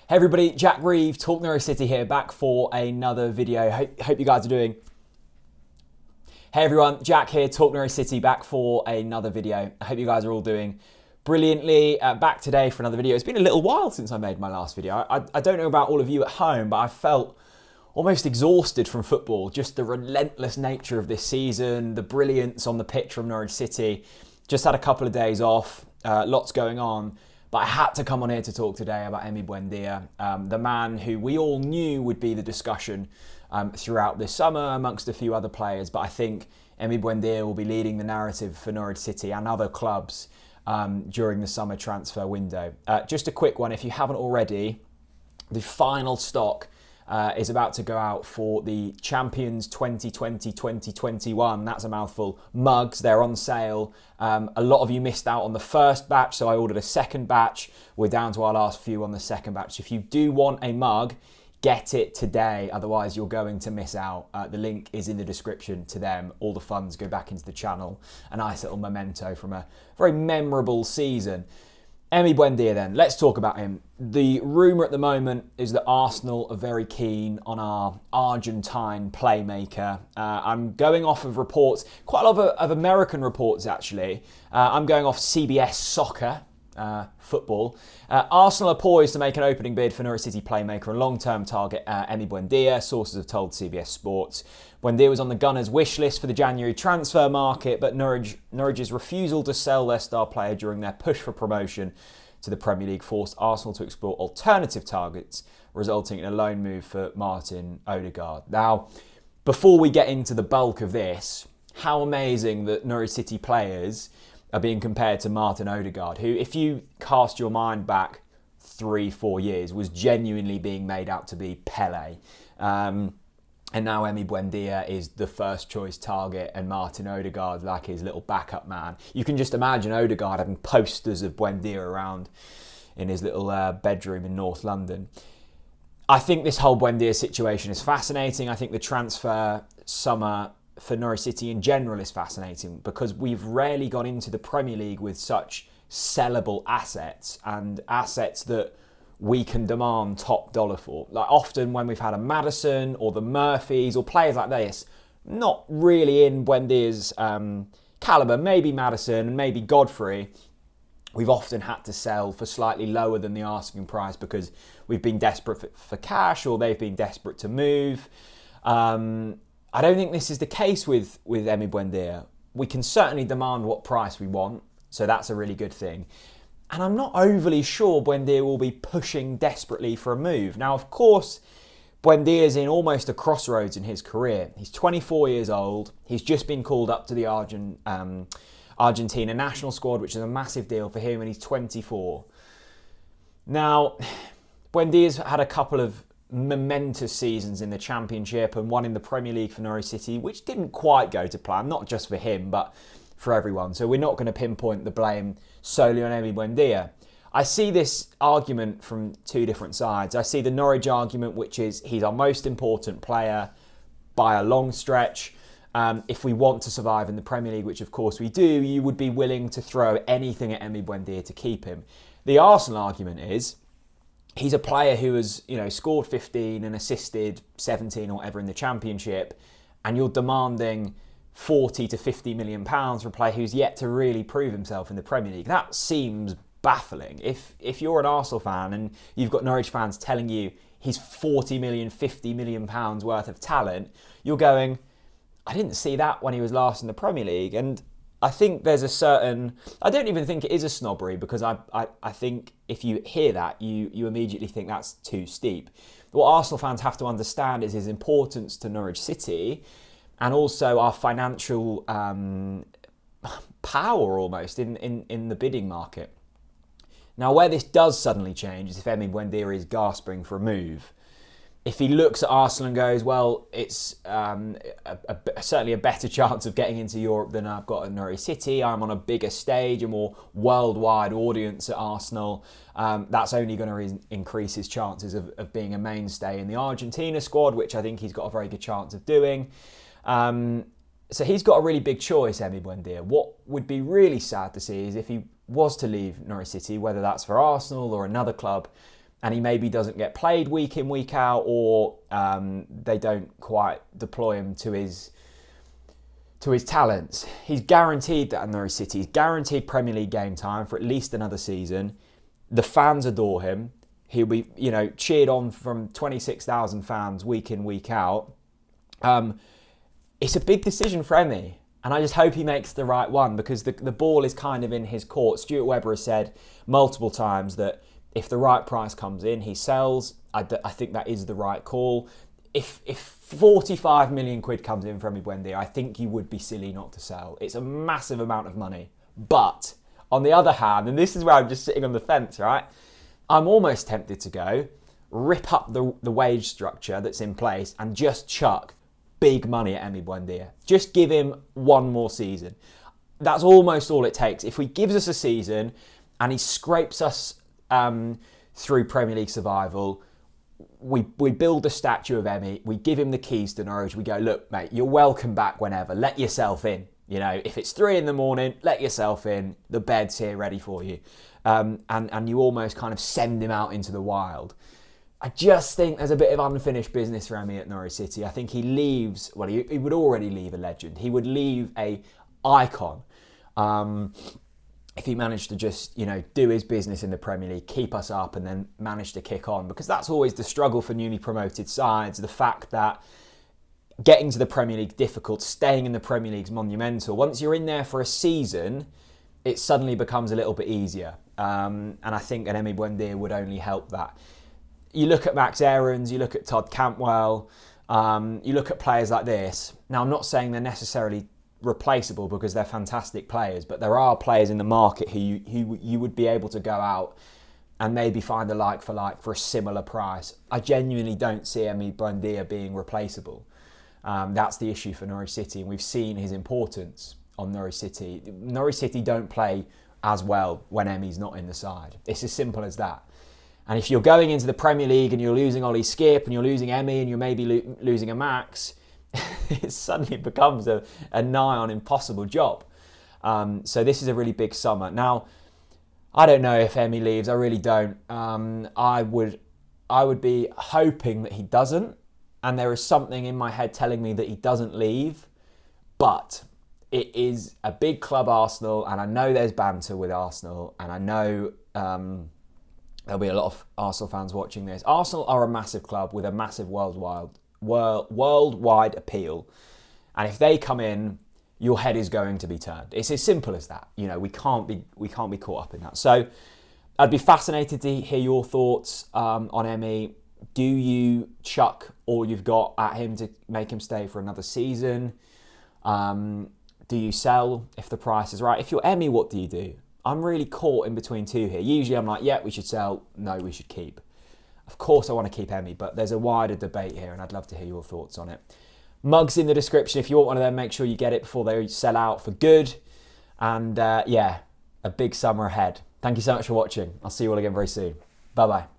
Hey everybody, Jack Reeve, TalkNorwichCity here, back for another video. Hope you guys are doing. Hey everyone, Jack here, TalkNorwichCity, back for another video. I hope you guys are all doing brilliantly. Back today for another video. It's been a little while since I made my last video. I don't know about all of you at home, but I felt almost exhausted from football. Just the relentless nature of this season, the brilliance on the pitch from Norwich City. Just had a couple of days off, lots going on. But I had to come on here to talk today about Emi Buendia, the man who we all knew would be the discussion throughout this summer amongst a few other players. But I think Emi Buendia will be leading the narrative for Norwich City and other clubs during the summer transfer window. Just a quick one, if you haven't already, the final stock is about to go out for the Champions 2020-2021. That's a mouthful. Mugs, they're on sale. A lot of you missed out on the first batch, so I ordered a second batch. We're down to our last few on the second batch. If you do want a mug, get it today, otherwise you're going to miss out. The link is in the description to them. All the funds go back into the channel. A nice little memento from a very memorable season. Emi Buendia then, let's talk about him. The rumour at the moment is that Arsenal are very keen on our Argentine playmaker. I'm going off of reports, quite a lot of American reports actually. I'm going off CBS Soccer, football. Arsenal are poised to make an opening bid for Norwich City playmaker and long-term target Emi Buendia, sources have told CBS Sports. Buendia was on the Gunners' wish list for the January transfer market, but Norwich's refusal to sell their star player during their push for promotion to the Premier League forced Arsenal to explore alternative targets, resulting in a loan move for Martin Odegaard. Now, before we get into the bulk of this, how amazing that Norwich City players are being compared to Martin Odegaard, who, if you cast your mind back 3-4 years, was genuinely being made out to be Pele. And now Emi Buendia is the first choice target and Martin Odegaard like his little backup man. You can just imagine Odegaard having posters of Buendia around in his little bedroom in North London. I think this whole Buendia situation is fascinating. I think the transfer summer for Norwich City in general is fascinating because we've rarely gone into the Premier League with such sellable assets and assets that we can demand top dollar for. Like often when we've had a Maddison or the Murphys or players like this, not really in Buendia's calibre, maybe Maddison and maybe Godfrey, we've often had to sell for slightly lower than the asking price because we've been desperate for cash or they've been desperate to move. I don't think this is the case with Emi Buendia. We can certainly demand what price we want, so that's a really good thing. And I'm not overly sure Buendia will be pushing desperately for a move. Now, of course, Buendia's in almost a crossroads in his career. He's 24 years old. He's just been called up to the Argentina national squad, which is a massive deal for him, and he's 24. Now, Buendia's had a couple of momentous seasons in the Championship and one in the Premier League for Norwich City, which didn't quite go to plan, not just for him, but for everyone. So we're not going to pinpoint the blame solely on Emi Buendia. I see this argument from two different sides. I see the Norwich argument, which is he's our most important player by a long stretch. If we want to survive in the Premier League, which of course we do, you would be willing to throw anything at Emi Buendia to keep him. The Arsenal argument is he's a player who has, scored 15 and assisted 17 or whatever in the Championship, and you're demanding 40 to 50 million pounds for a player who's yet to really prove himself in the Premier League. That seems baffling. If you're an Arsenal fan and you've got Norwich fans telling you he's 40 million, 50 million pounds worth of talent, you're going, I didn't see that when he was last in the Premier League. And I think there's a certain, I don't even think it is a snobbery because I think if you hear that, you immediately think that's too steep. What Arsenal fans have to understand is his importance to Norwich City and also our financial power almost in the bidding market. Now, where this does suddenly change is if Emi Buendia is gasping for a move. If he looks at Arsenal and goes, well, it's certainly a better chance of getting into Europe than I've got at Norwich City. I'm on a bigger stage, a more worldwide audience at Arsenal. That's only going to increase his chances of being a mainstay in the Argentina squad, which I think he's got a very good chance of doing. So he's got a really big choice, Emi Buendia. What would be really sad to see is if he was to leave Norwich City, whether that's for Arsenal or another club, and he maybe doesn't get played week in, week out, or they don't quite deploy him to his talents. He's guaranteed that at Norwich City. He's guaranteed Premier League game time for at least another season. The fans adore him. He'll be, cheered on from 26,000 fans week in, week out. It's a big decision for Emi, and I just hope he makes the right one, because the ball is kind of in his court. Stuart Webber has said multiple times that if the right price comes in, he sells. I think that is the right call. If 45 million quid comes in for Emi Buendia, I think you would be silly not to sell. It's a massive amount of money. But on the other hand, and this is where I'm just sitting on the fence, right? I'm almost tempted to go rip up the wage structure that's in place and just chuck big money at Emi Buendia. Just give him one more season. That's almost all it takes. If he gives us a season and he scrapes us through Premier League survival, we build the statue of Emi, we give him the keys to Norwich, we go, look, mate, you're welcome back whenever. Let yourself in. If it's 3 a.m, let yourself in. The bed's here ready for you. And you almost kind of send him out into the wild. I just think there's a bit of unfinished business for Emi at Norwich City. I think he leaves, well, he would already leave a legend. He would leave a icon. If he managed to just, do his business in the Premier League, keep us up, and then manage to kick on. Because that's always the struggle for newly promoted sides. The fact that getting to the Premier League difficult, staying in the Premier League's monumental. Once you're in there for a season, it suddenly becomes a little bit easier. And I think an Emi Buendia would only help that. You look at Max Aarons, you look at Todd Cantwell, you look at players like this. Now, I'm not saying they're necessarily replaceable because they're fantastic players, but there are players in the market who you would be able to go out and maybe find a like for like for a similar price. I genuinely don't see Emi Buendia being replaceable. That's the issue for Norwich City, and we've seen his importance on Norwich City. Norwich City don't play as well when Emi's not in the side. It's as simple as that. And if you're going into the Premier League and you're losing Ollie Skip and you're losing Emi and you're maybe losing a Max, it suddenly becomes a nigh on impossible job. So this is a really big summer. Now, I don't know if Emi leaves. I really don't. I would be hoping that he doesn't. And there is something in my head telling me that he doesn't leave. But it is a big club, Arsenal, and I know there's banter with Arsenal, and I know there'll be a lot of Arsenal fans watching this. Arsenal are a massive club with a massive worldwide appeal, and if they come in, your head is going to be turned. It's as simple as that. We can't be caught up in that. So I'd be fascinated to hear your thoughts on Emi. Do you chuck all you've got at him to make him stay for another season? Do you sell if the price is right? If you're Emi, what do you do? I'm really caught in between two here. Usually I'm like, yeah, we should sell. No, we should keep. Of course I want to keep Emi, but there's a wider debate here, and I'd love to hear your thoughts on it. Mugs in the description. If you want one of them, make sure you get it before they sell out for good. And a big summer ahead. Thank you so much for watching. I'll see you all again very soon. Bye-bye.